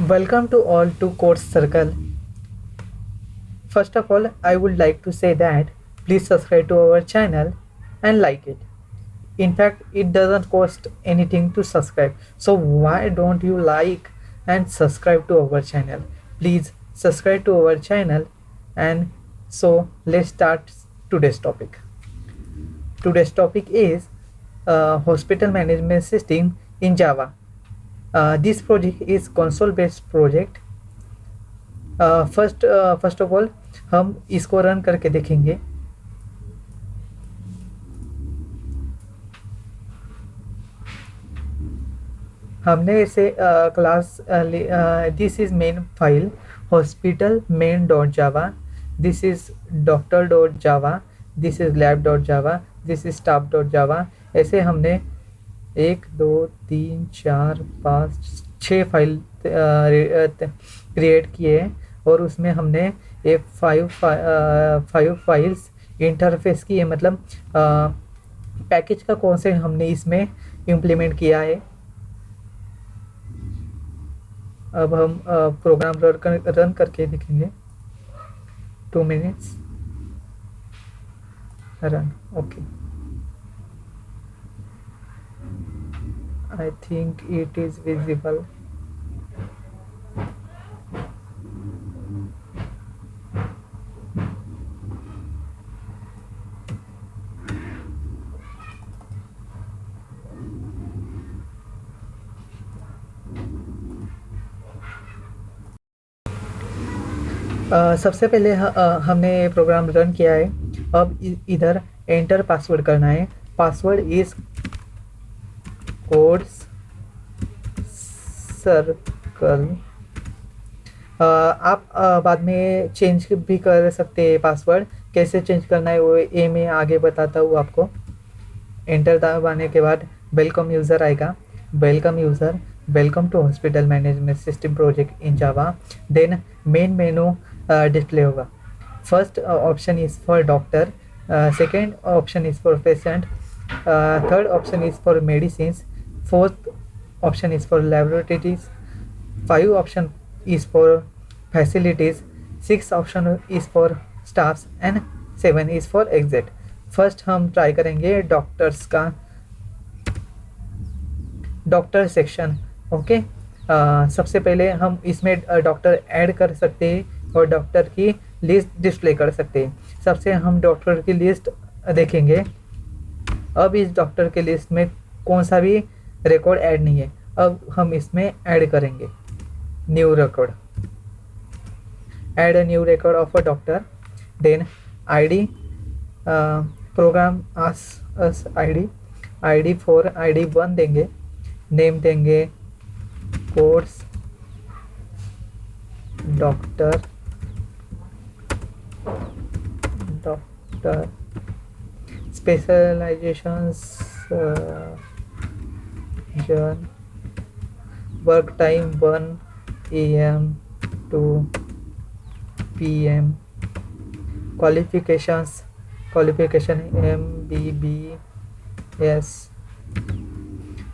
Welcome to all to Course Circle. First of all, I would like to say that please subscribe to our channel and like it. In fact, it doesn't cost anything to subscribe. So why don't you like and subscribe to our channel? Please subscribe to our channel. And so let's start today's topic. Today's topic is hospital management system in Java. This project is console based project. First of all हम इसको run करके देखेंगे. हमने इसे class this is main file hospital main dot Java, this is doctor dot Java, this is lab dot Java, this is staff dot जावा. ऐसे हमने 1 2 3 4 5 6 file create किए हैं और उसमें हमने ये 5 फाइल्स इंटरफेस की है. मतलब पैकेज का कौन से हमने इसमें इम्प्लीमेंट किया है. अब हम प्रोग्राम रन करके देखेंगे. 2 minutes run. Okay, I think it is visible. सबसे पहले हमने प्रोग्राम रन किया है. अब इधर एंटर पासवर्ड करना है. Password is course circle. आप बाद में चेंज भी कर सकते हैं पासवर्ड. कैसे चेंज करना है वो ए में आगे बताता हूँ आपको. एंटर दबाने के बाद वेलकम यूज़र आएगा. Welcome user, welcome to hospital management system project in Java. Then main menu display होगा. First option is for doctor, second option is for patient, third option is for medicine, fourth option is for laboratories, 5 option is for facilities, 6 option is for staffs and 7 is for exit. First हम try करेंगे doctors का, doctor section. Okay, सबसे पहले हम इसमें doctor ad कर सकते हैं और डॉक्टर की लिस्ट डिस्प्ले कर सकते हैं. सबसे हम डॉक्टर की लिस्ट देखेंगे. अब इस डॉक्टर के लिस्ट में कौन सा भी रिकॉर्ड ऐड नहीं है. अब हम इसमें ऐड करेंगे new record. Add a new record of a doctor. Then ID, program us ID, ID 4 ID 1 देंगे. नेम देंगे कोर्स डॉक्टर, डॉक्टर स्पेशलाइजेशंस, जर्न, work time 1 AM to PM, qualifications, qualification MBBS,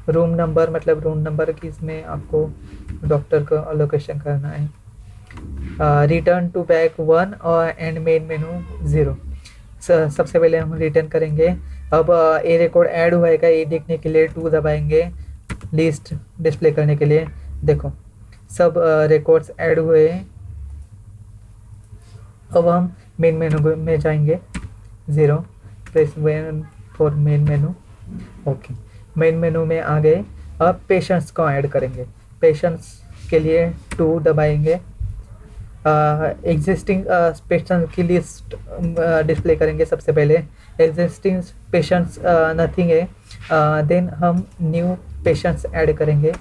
room number मतलब room number की इसमें आपको doctor का allocation करना है. रिटर्न टू बैक 1 और एंड मेन मेनू 0. सबसे पहले हम रिटर्न करेंगे. अब ए रिकॉर्ड ऐड हुआ है क्या ये देखने के लिए 2 दबाएंगे लिस्ट डिस्प्ले करने के लिए. देखो सब रिकॉर्ड्स ऐड हुए हैं. अब हम मेन मेनू में जाएंगे. 0 press 1 for main menu. Okay, main menu में आ गए. अब पेशेंट्स को ऐड करेंगे. पेशेंट्स के लिए 2 दबाएंगे. एग्जिस्टिंग पेशेंट की लिस्ट डिस्प्ले करेंगे. सबसे पहले एग्जिस्टिंग पेशेंट्स नथिंग है. देन हम न्यू पेशेंट्स ऐड करेंगे.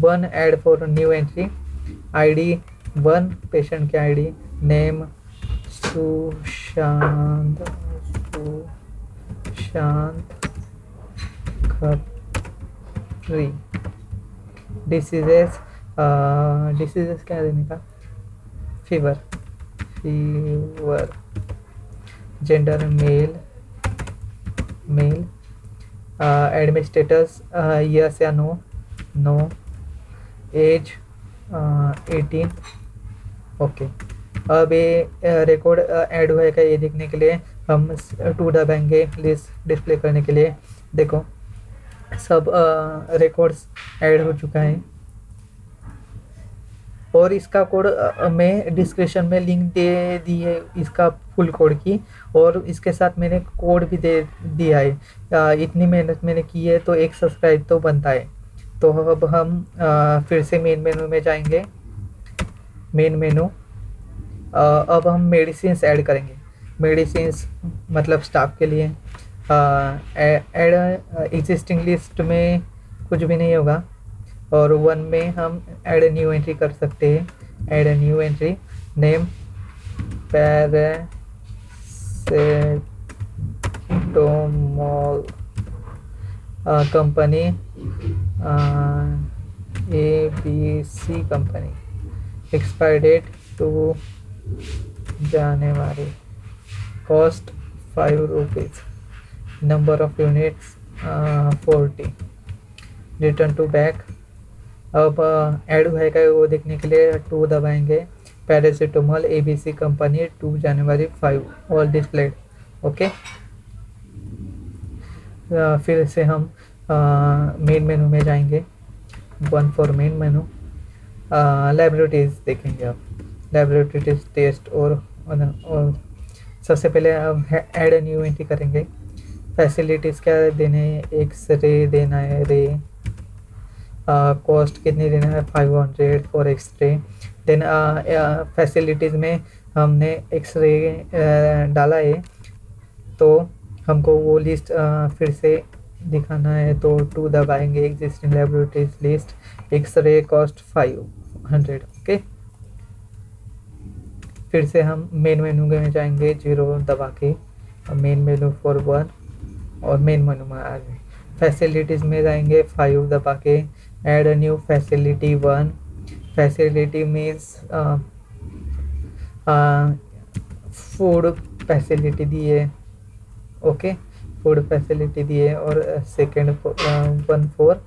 1 add for new entry. ID 1 patient की ID. Name Sushant Khatri. Diseases क्या देने का. Fever, gender male, admit status yes या नो. एज 18। ओके, अब ये रिकॉर्ड ऐड होएगा, ये देखने के लिए हम टू दबाएंगे लिस्ट डिस्प्ले करने के लिए। देखो सब रिकॉर्ड्स ऐड हो चुका है, और इसका कोड मैं डिस्क्रिप्शन में लिंक दे दी है इसका फुल कोड की, और इसके साथ मैंने कोड भी दे दिया है। इतनी मेहनत मैंने की है तो एक सब्सक्राइब तो बनता है। तो अब हम फिर से मेन मेनू में जाएंगे। मेन मेनू, अब हम मेडिसिन ऐड करेंगे। मेडिसिन मतलब स्टाफ के लिए ऐड एग्जिस्टिंग लिस्ट में कुछ भी नहीं होगा, और वन में हम ऐड न्यू एंट्री कर सकते हैं। Add new entry, name paracetamol company ABC company, expire date 2 जनवरी, cost 5 rupees, number of units 40, return to back. अब ऐड होएगा वो देखने के लिए 2 दबाएंगे। पैरासीटामोल ABC कंपनी 2 जनवरी 5 ऑल डिस्प्लेड। ओके, फिर से हम मेन मेनू में जाएंगे। 1 फॉर मेन मेनू, लैबोरेटरीज देखेंगे। अब लैबोरेटरीज टेस्ट और सबसे पहले हम ऐड न्यू एंट्री करेंगे। फैसिलिटीज़ क्या देने हैं, एक्सरे देना है, रे कॉस्ट कितनी देना है 500 फॉर एक्सरे। देन फैसिलिटीज़ में हमने एक्सरे डाला है, तो हमको वो लिस्ट फिर से दिखाना है, तो 2 दबाएंगे। Existing laboratories list, x-ray cost 500। Okay, फिर से हम मेन मेनू में जाएंगे 0 दबा के, मेन मेनू फॉर 1, और मेन मेनू में आ गए। फैसिलिटीज़ में जाएंगे 5 दबा के, add new facility 1। Facility means food facility दी है। ओके, फूड फैसिलिटी दी है, और second 1 for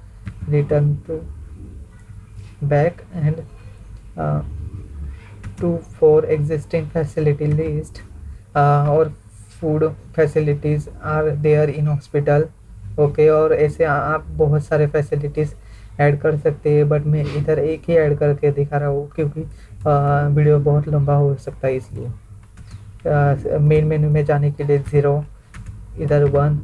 return to back, and 2 for existing facility list, और food facilities are there in hospital. Okay, और ऐसे आप बहुत सारे फैसिलिटीज़ ऐड कर सकते हैं, बट मैं इधर एक ही ऐड करके दिखा रहा हूँ क्योंकि वीडियो बहुत लंबा हो सकता है, इसलिए मेन मेनू में जाने के लिए 0, इधर 1,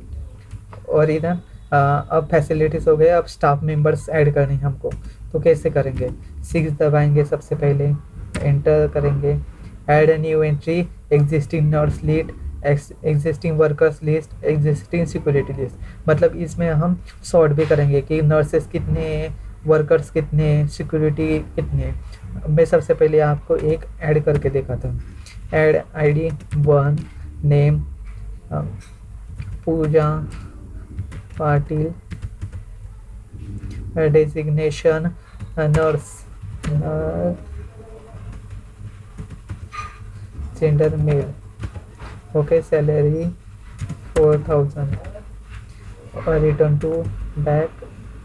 और इधर अब फैसिलिटीज़ हो गए। अब स्टाफ मेंबर्स ऐड करने हैं हमको, तो कैसे करेंगे? 6 दबाएंगे, सबसे पहले एंटर करेंगे। Add a new entry, existing nurse list, existing workers list, existing security list. मतलब इसमें हम सॉर्ट भी करेंगे कि नर्सेस कितने हैं, वर्कर्स कितने हैं, सिक्योरिटी कितने हैं। मैं सबसे पहले आपको एक ऐड करके दिखाता हूँ। Add ID 1, name Pooja Patil, designation nurse, gender male. Okay, salary 4000, और रिटर्न टू बैक,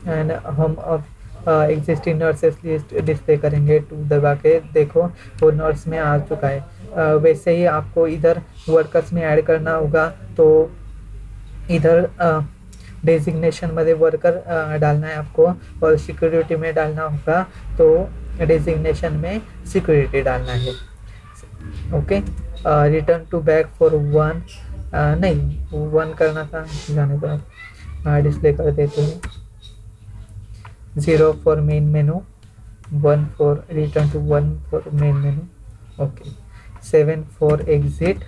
एंड हम अब एग्जिस्टिंग नर्सेस लिस्ट डिस्प्ले करेंगे 2 दबा के। देखो वो नर्स में आ चुका है। वैसे ही आपको इधर वर्कर्स में ऐड करना होगा, तो इधर डेजिग्नेशन मध्ये वर्कर डालना है आपको, और सिक्योरिटी में डालना होगा, तो डेजिग्नेशन में सिक्योरिटी डालना है। Okay, return to back for 1, नहीं 1 करना था, जाने दो आप, डिस्प्ले कर देते हैं। 0 for main menu, 1 for return to 1 for main menu. Okay, 7 for exit,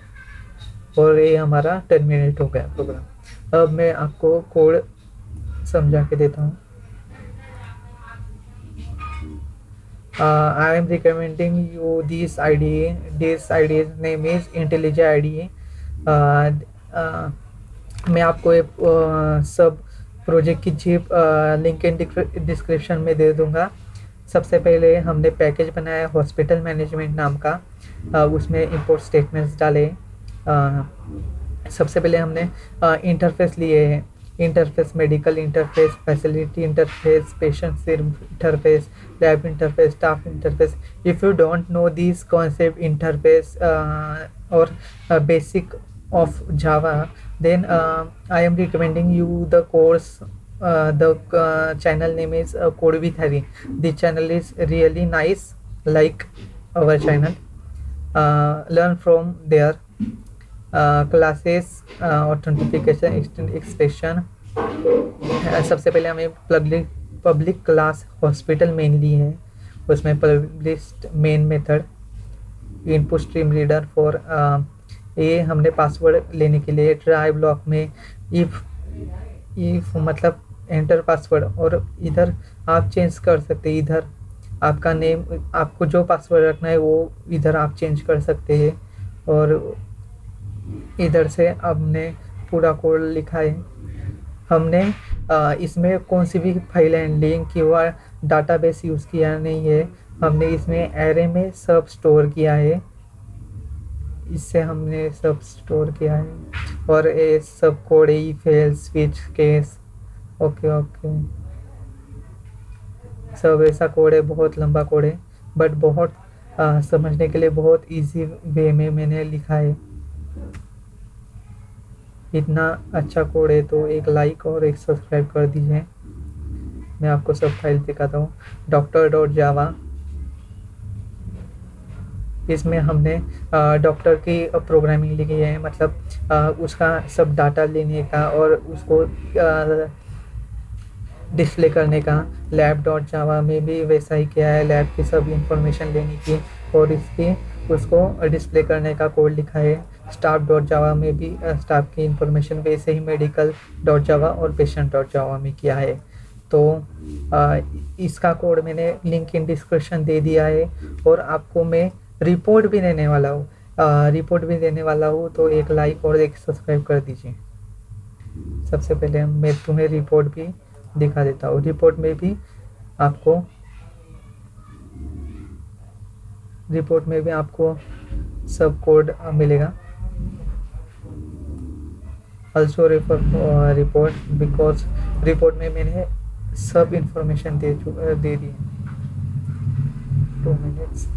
और ये हमारा टर्मिनेट हो गया प्रोग्राम। अब मैं आपको कोड समझा के देता हूँ। I am recommending you this IDE. This IDE's name is IntelliJ IDE. मैं आपको एक सब प्रोजेक्ट की जिप लिंक इन डिस्क्रिप्शन में दे दूंगा। सबसे पहले हमने पैकेज बनाया हॉस्पिटल मैनेजमेंट नाम का, उसमें इंपोर्ट स्टेटमेंट्स डाले। सबसे पहले हमने इंटरफेस लिए हैं। Interface, medical interface, facility interface, patient interface, lab interface, staff interface. If you don't know these concept interface or basic of Java, then I am recommending you the course. The channel name is Code with Harry. The channel is really nice, like our channel. Learn from there. Classes authentification expression. सबसे पहले हमें public class hospital main ली है, उसमें published main method input stream reader for ये हमने password लेने के लिए ट्राई ब्लॉक में इफ मतलब एंटर पासवर्ड, और इधर आप चेंज कर सकते हैं। इधर आपका नेम, आपको जो पासवर्ड रखना है वो इधर आप चेंज कर सकते हैं। और इधर से हमने पूरा कोड लिखा है। हमने इसमें कौन सी भी फाइल हैंडलिंग या डाटाबेस यूज़ किया नहीं है। हमने इसमें एरे में सब स्टोर किया है, इससे हमने सब स्टोर किया है। और ये सब कोड ई फेल स्विच केस ओके सब ऐसा कोड है। बहुत लंबा कोड है, बट बहुत समझने के लिए बहुत इजी वे में मैंने लिखा है। इतना अच्छा कोड है तो एक लाइक और एक सब्सक्राइब कर दीजिए। मैं आपको सब फाइल दिखाता हूँ। doctor.java, इसमें हमने डॉक्टर की प्रोग्रामिंग लिखी है, मतलब उसका सब डाटा लेने का और उसको डिस्प्ले करने का। lab.java में भी वैसा ही किया है, लैब की सब इंफॉर्मेशन लेने की और इसकी उसको डिस्प्ले करने का कोड लिखा है। staff.java में भी स्टाफ की इंफॉर्मेशन वैसे ही medical.java और patient.java में किया है। तो इसका कोड मैंने लिंक इन डिस्क्रिप्शन दे दिया है। और आपको मैं रिपोर्ट भी देने वाला हूँ, तो एक लाइक और एक सब्सक्राइब कर दीजिए। सबसे पहले मैं तुम्हें रिपोर्ट भी दिखा देता हूँ। रिपोर्ट में भी आपको सब कोड मिलेगा। Also refer report, because report में मैंने सब information they the. 2 minutes।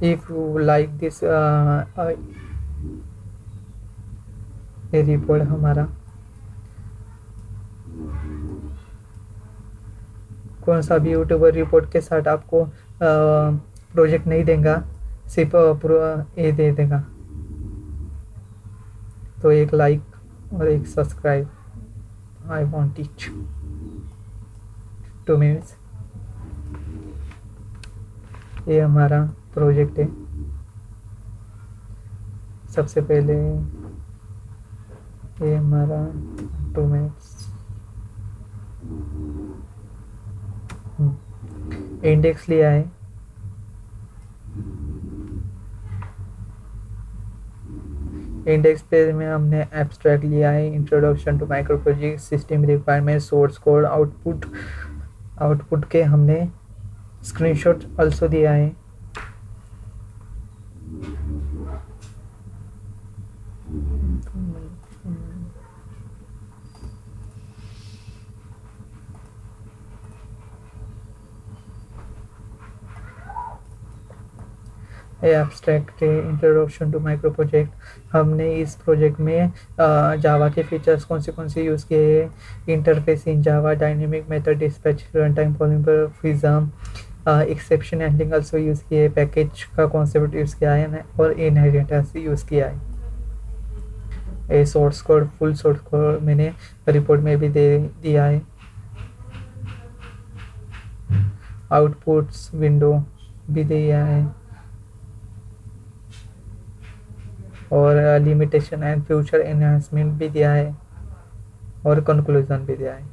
If you like this ये रिपोर्ट हमारा कौन सा भी यूट्यूबर रिपोर्ट के साथ आपको प्रोजेक्ट नहीं देगा, सिर्फ ये दे देगा। तो एक लाइक और एक subscribe. I want it 2 minutes। ये हमारा प्रोजेक्ट है। सबसे पहले ये हमारा 2 minutes इंडेक्स लिया है। इंडेक्स पेज में हमने एब्स्ट्रैक्ट लिया है, introduction to micro project, system requirement, source code, output के हमने स्क्रीनशॉट ऑल्सो दिया है। Abstract introduction to micro project, हमने इस प्रोजेक्ट में जावा के फीचर्स कौन से यूज़ किए हैं। Interface in Java, dynamic method dispatch, run time polymorphism, exception handling also use किए, पैकेज का कॉन्सेप्ट यूज़ किया है और इनहेरिटेंस यूज़ किया है। ये source code, full source code मैंने रिपोर्ट में भी दे दिया है। आउटपुट्स विंडो भी दिया है और लिमिटेशन एंड फ्यूचर एनहांसमेंट भी दिया है और कंक्लूजन भी दिया है।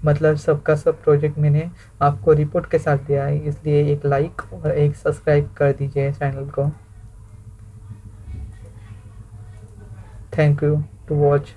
मतलब सबका सब प्रोजेक्ट मैंने आपको रिपोर्ट के साथ दिया है, इसलिए एक लाइक और एक सब्सक्राइब कर दीजिए चैनल को। Thank you to watch.